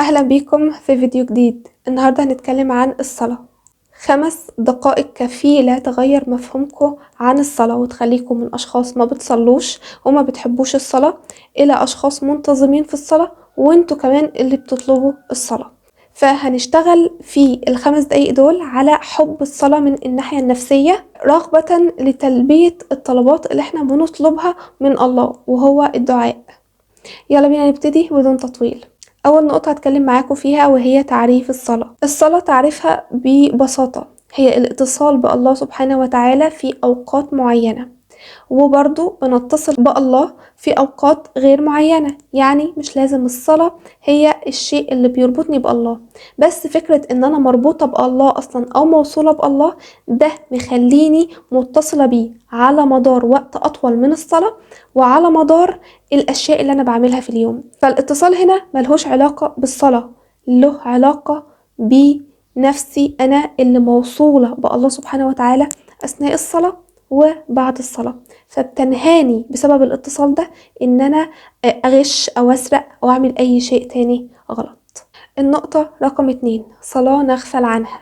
أهلا بيكم في فيديو جديد. النهاردة هنتكلم عن الصلاة. 5 دقائق كفيلة تغير مفهومكم عن الصلاة وتخليكم من أشخاص ما بتصلوش وما بتحبوش الصلاة إلى أشخاص منتظمين في الصلاة وانتوا كمان اللي بتطلبوا الصلاة. فهنشتغل في ال5 دقايق دول على حب الصلاة من الناحية النفسية، رغبة لتلبية الطلبات اللي احنا بنطلبها من الله وهو الدعاء. يلا بينا نبتدي بدون تطويل. أول نقطة هتكلم معاكم فيها وهي تعريف الصلاة. الصلاة تعريفها ببساطة هي الاتصال بالله سبحانه وتعالى في أوقات معينة، وبرضو بنتصل بالله في أوقات غير معينة. يعني مش لازم الصلاة هي الشيء اللي بيربطني بالله، بس فكرة ان انا مربوطة بالله اصلا او موصولة بالله ده مخليني متصلة بيه على مدار وقت اطول من الصلاة وعلى مدار الاشياء اللي انا بعملها في اليوم. فالاتصال هنا ملهوش علاقة بالصلاة، له علاقة بنفسي انا اللي موصولة بالله سبحانه وتعالى اثناء الصلاة وبعد الصلاة. فبتنهاني بسبب الاتصال ده ان انا اغش او اسرق او اعمل اي شيء تاني غلط. النقطة رقم 2، صلاة نغفل عنها.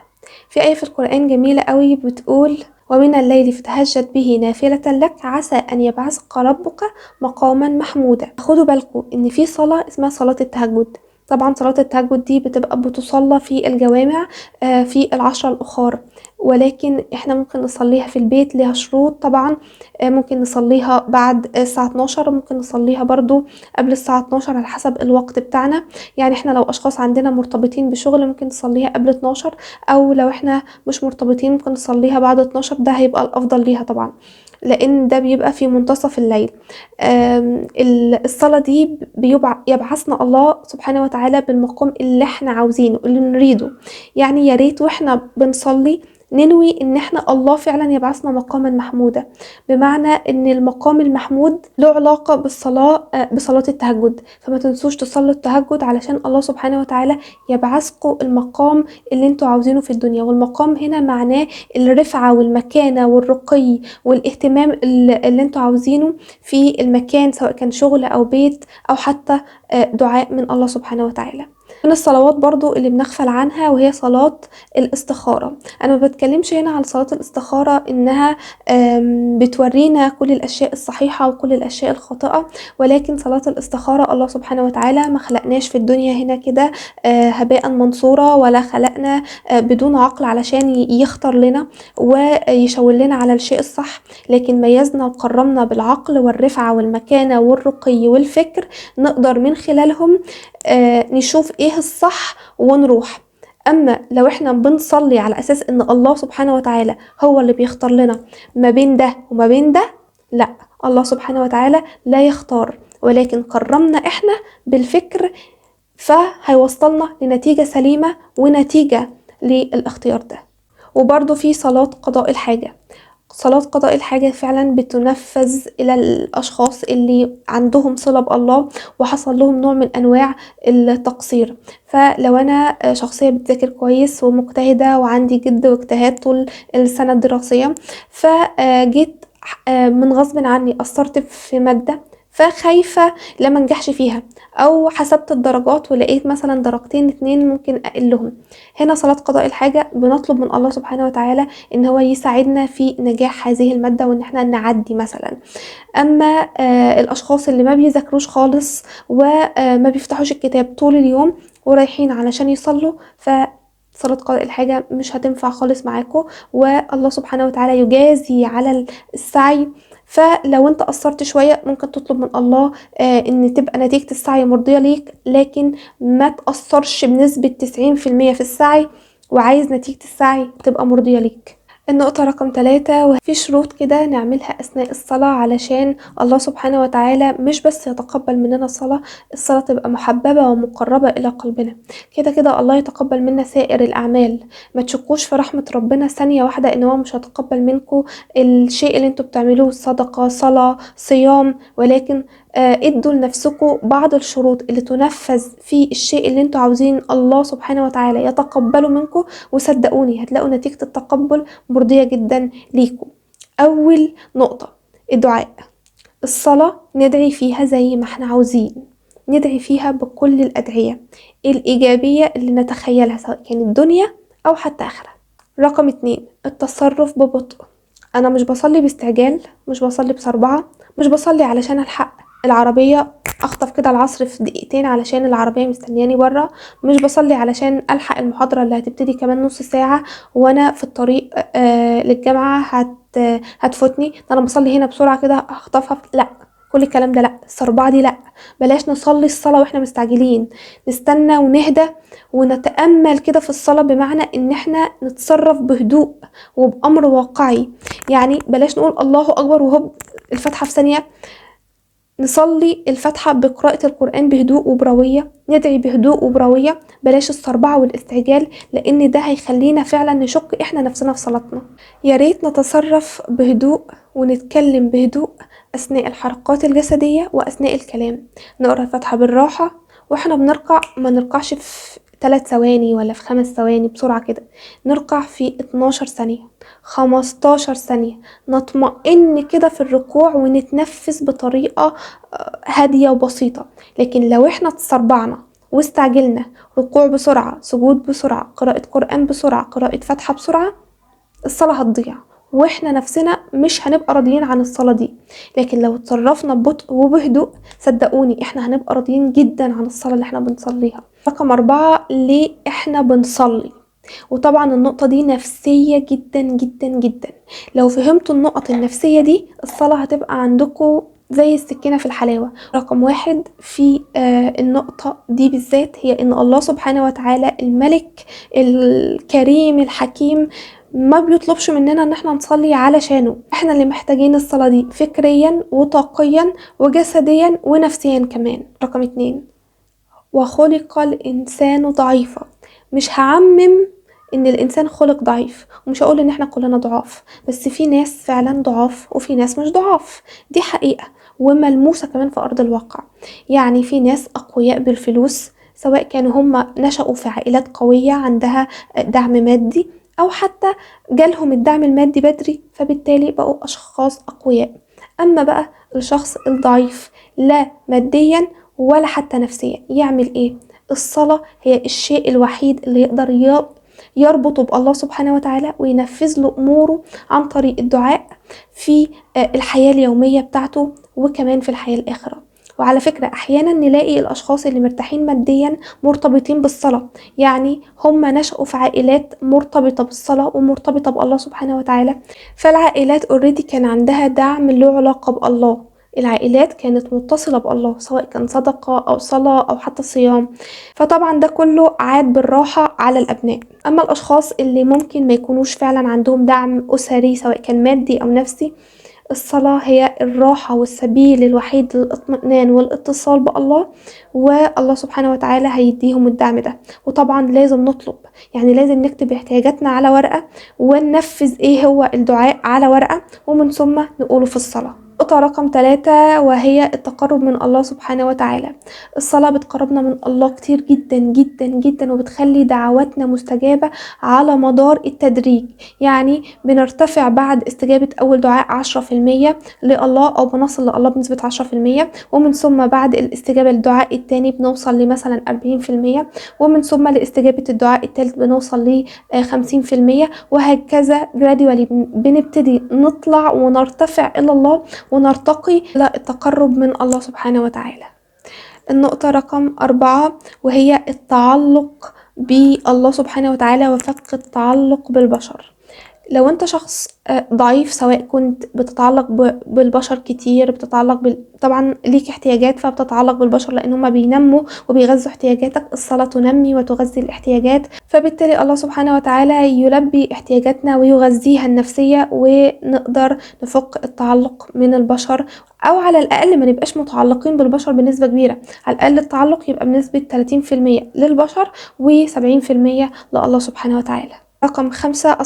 في آية في القرآن جميلة قوي بتقول: ومن الليل فتهجد به نافلة لك عسى أن يبعثك ربك مقاما محمودا. خدوا بالكم إن في صلاة اسمها صلاة التهجد. طبعا صلاة التهجد دي بتبقى بتصلى في الجوامع في العشرة الأخر، ولكن احنا ممكن نصليها في البيت، ليها شروط طبعا. ممكن نصليها بعد الساعة 12، ممكن نصليها برضو قبل الساعة 12 على حسب الوقت بتاعنا. يعني احنا لو اشخاص عندنا مرتبطين بشغل ممكن نصليها قبل 12، او لو احنا مش مرتبطين ممكن نصليها بعد 12. ده هيبقى الافضل ليها طبعا، لان ده بيبقى في منتصف الليل. الصلاة دي يبعثنا الله سبحانه وتعالى بالمقام اللي احنا عاوزينه اللي نريده. يعني يا ريت واحنا بنصلي ننوي ان احنا الله فعلا يبعثنا مقاما محمودا، بمعنى ان المقام المحمود له علاقة بالصلاة، بصلاة التهجد. فما تنسوش تصلوا التهجد علشان الله سبحانه وتعالى يبعثكم المقام اللي انتوا عاوزينه في الدنيا. والمقام هنا معناه الرفعة والمكانة والرقي والاهتمام اللي انتوا عاوزينه في المكان، سواء كان شغل او بيت او حتى دعاء من الله سبحانه وتعالى. من الصلوات برضو اللي بنغفل عنها وهي صلاة الاستخارة. انا ما بتكلمش هنا عن صلاة الاستخارة انها بتورينا كل الاشياء الصحيحة وكل الاشياء الخاطئة، ولكن صلاة الاستخارة الله سبحانه وتعالى ما خلقناش في الدنيا هنا كده هباء منصورة، ولا خلقنا بدون عقل علشان يختار لنا ويشاور لنا على الشيء الصح، لكن ميزنا وكرمنا بالعقل والرفعة والمكانة والرقي والفكر، نقدر من خلالهم نشوف ايه الصح ونروح. اما لو احنا بنصلي على اساس ان الله سبحانه وتعالى هو اللي بيختار لنا ما بين ده وما بين ده، لا، الله سبحانه وتعالى لا يختار، ولكن كرمنا احنا بالفكر، فهيوصلنا لنتيجة سليمة ونتيجة للاختيار ده. وبرضو في صلاة قضاء الحاجة. صلاة قضاء الحاجة فعلا بتنفذ إلى الأشخاص اللي عندهم صلة بالله وحصل لهم نوع من أنواع التقصير. فلو أنا شخصية بتذاكر كويس ومجتهدة وعندي جد واجتهاد طول السنة الدراسية، فجيت من غصب عني قصرت في مادة، فخايفة لما نجحش فيها، او حسبت الدرجات ولقيت مثلا درجتين 2 ممكن اقلهم. هنا صلاة قضاء الحاجة بنطلب من الله سبحانه وتعالى ان هو يساعدنا في نجاح هذه المادة وان احنا نعدي مثلا. اما الاشخاص اللي ما بيذاكروش خالص وما بيفتحوش الكتاب طول اليوم ورايحين علشان يصلوا، صلاة قضاء الحاجة مش هتنفع خالص معاكم، والله سبحانه وتعالى يجازي على السعي. فلو انت قصرت شوية ممكن تطلب من الله ان تبقى نتيجة السعي مرضية ليك، لكن ما تقصرش بنسبة 90% في السعي، وعايز نتيجة السعي تبقى مرضية ليك. النقطة رقم 3، وفي شروط كده نعملها أثناء الصلاة علشان الله سبحانه وتعالى مش بس يتقبل مننا الصلاة تبقى محببة ومقربة إلى قلبنا. كده كده الله يتقبل منا سائر الأعمال، ما تشكوش في رحمة ربنا ثانية واحدة إن هو مش هتقبل منكم الشيء اللي انتوا بتعملوه، صدقة، صلاة، صيام، ولكن ادوا لنفسكم بعض الشروط اللي تنفذ في الشيء اللي انتوا عاوزين الله سبحانه وتعالى يتقبله منكم، وصدقوني هتلاقوا نتيجة التقبل مرضية جدا ليكم. اول نقطة الدعاء. الصلاة ندعي فيها زي ما احنا عاوزين، ندعي فيها بكل الأدعية الإيجابية اللي نتخيلها، سواء كانت دنيا أو حتى آخرة. رقم 2، التصرف ببطء. أنا مش بصلي باستعجال، مش بصلي بسرعة، مش بصلي علشان ألحق العربية أخطف كده العصر في دقيقتين علشان العربية مستنياني برا، مش بصلي علشان ألحق المحاضرة اللي هتبتدي كمان نص ساعة وأنا في الطريق للجامعة هتفوتني. أنا بصلي هنا بسرعة كده أخطفها، لأ، كل الكلام ده لأ. السربعة دي لأ، بلاش نصلي الصلاة واحنا مستعجلين، نستنى ونهدى ونتأمل كده في الصلاة، بمعنى ان احنا نتصرف بهدوء وبأمر واقعي. يعني بلاش نقول الله أكبر وهو الفاتحة في ثانية، نصلي الفاتحة بقراءة القرآن بهدوء وبروية، ندعي بهدوء وبروية، بلاش السربعة والاستعجال، لأن ده هيخلينا فعلا نشك احنا نفسنا في صلاتنا. يا ريت نتصرف بهدوء ونتكلم بهدوء أثناء الحركات الجسدية وأثناء الكلام. نقرأ الفاتحة بالراحة واحنا بنركع، ما نركعش في 3 ثواني ولا في 5 ثواني بسرعة كده، نركع في 12 ثانية 15 ثانية، نطمئن كده في الركوع ونتنفس بطريقة هادية وبسيطة. لكن لو احنا تسربعنا واستعجلنا، ركوع بسرعة، سجود بسرعة، قراءة قرآن بسرعة، قراءة فاتحة بسرعة، الصلاة هتضيع واحنا نفسنا مش هنبقى راضيين عن الصلاة دي. لكن لو اتصرفنا ببطء وبهدوء، صدقوني احنا هنبقى راضيين جدا عن الصلاة اللي احنا بنصليها. رقم 4، ليه احنا بنصلي؟ وطبعا النقطة دي نفسية جدا جدا جدا. لو فهمتوا النقط النفسية دي، الصلاة هتبقى عندكم زي السكينة في الحلاوة. رقم 1 في النقطة دي بالذات، هي ان الله سبحانه وتعالى الملك الكريم الحكيم ما بيطلبش مننا ان احنا نصلي علشانه، احنا اللي محتاجين الصلاة دي فكريا وطاقيا وجسديا ونفسيا كمان. رقم 2، وخلق الانسان ضعيفا. مش هعمم ان الانسان خلق ضعيف، ومش هقول ان احنا كلنا ضعاف، بس في ناس فعلا ضعاف وفي ناس مش ضعاف، دي حقيقة وملموسة كمان في ارض الواقع. يعني في ناس اقوياء بالفلوس، سواء كانوا هم نشأوا في عائلات قوية عندها دعم مادي، او حتى جالهم الدعم المادي بدري فبالتالي بقوا اشخاص اقوياء. اما بقى الشخص الضعيف، لا ماديا ولا حتى نفسيا، يعمل ايه؟ الصلاة هي الشيء الوحيد اللي يقدر يربطه بالله سبحانه وتعالى وينفذ له أموره عن طريق الدعاء في الحياة اليومية بتاعته وكمان في الحياة الآخرة. وعلى فكرة أحيانا نلاقي الأشخاص اللي مرتاحين ماديا مرتبطين بالصلاة، يعني هم نشأوا في عائلات مرتبطة بالصلاة ومرتبطة بالله سبحانه وتعالى، فالعائلات اوريدي كان عندها دعم له علاقة بالله، العائلات كانت متصلة بالله، سواء كان صدقة أو صلاة أو حتى صيام. فطبعا ده كله عاد بالراحة على الأبناء. أما الأشخاص اللي ممكن ما يكونوش فعلا عندهم دعم أسري سواء كان مادي أو نفسي، الصلاة هي الراحة والسبيل الوحيد للاطمئنان والاتصال بالله، والله سبحانه وتعالى هيديهم الدعم ده. وطبعا لازم نطلب، يعني لازم نكتب احتياجاتنا على ورقة وننفذ ايه هو الدعاء على ورقة، ومن ثم نقوله في الصلاة. نقطة رقم 3، وهي التقرب من الله سبحانه وتعالى. الصلاة بتقربنا من الله كتير جدا جدا جدا، وبتخلي دعواتنا مستجابة على مدار التدريج. يعني بنرتفع بعد استجابة أول دعاء 10% لله، أو بنصل لله بنسبة 10%، ومن ثم بعد الاستجابة للدعاء التاني بنوصل لمثلا 40%، ومن ثم لاستجابة الدعاء التالت بنوصل ل 50%، وهكذا gradually بنبتدي نطلع ونرتفع إلى الله ونرتقي إلى التقرب من الله سبحانه وتعالى. النقطة رقم 4، وهي التعلق بالله سبحانه وتعالى وفك التعلق بالبشر. لو انت شخص ضعيف، سواء كنت بتتعلق بالبشر كتير، بتتعلق طبعا ليك احتياجات فبتتعلق بالبشر لان هما بينموا وبيغذوا احتياجاتك، الصلاة تنمي وتغذي الاحتياجات، فبالتالي الله سبحانه وتعالى يلبي احتياجاتنا ويغذيها النفسية، ونقدر نفك التعلق من البشر، او على الاقل ما نبقاش متعلقين بالبشر بنسبة كبيرة، على الاقل التعلق يبقى بنسبة 30% للبشر و70% لله سبحانه وتعالى. رقم 5،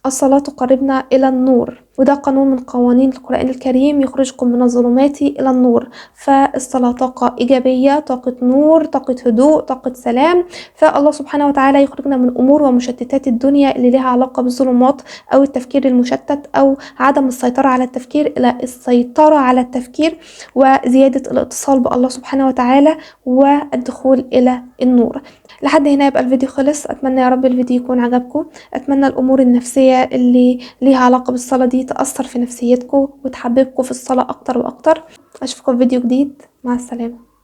الصلاة تقربنا إلى النور. وده قانون من قوانين القرآن الكريم، يخرجكم من الظلمات إلى النور. فالصلاة طاقة إيجابية، طاقة نور، طاقة هدوء، طاقة سلام. فالله سبحانه وتعالى يخرجنا من أمور ومشتتات الدنيا اللي لها علاقة بالظلمات أو التفكير المشتت أو عدم السيطرة على التفكير، إلى السيطرة على التفكير وزيادة الاتصال بالله سبحانه وتعالى والدخول إلى النور. لحد هنا يبقى الفيديو خلص. أتمنى يا رب الفيديو يكون عجبكم. أتمنى الأمور النفسية اللي ليها علاقة بالصلاة دي تأثر في نفسيتكم وتحببكم في الصلاة أكتر وأكتر. أشوفكم في فيديو جديد. مع السلامة.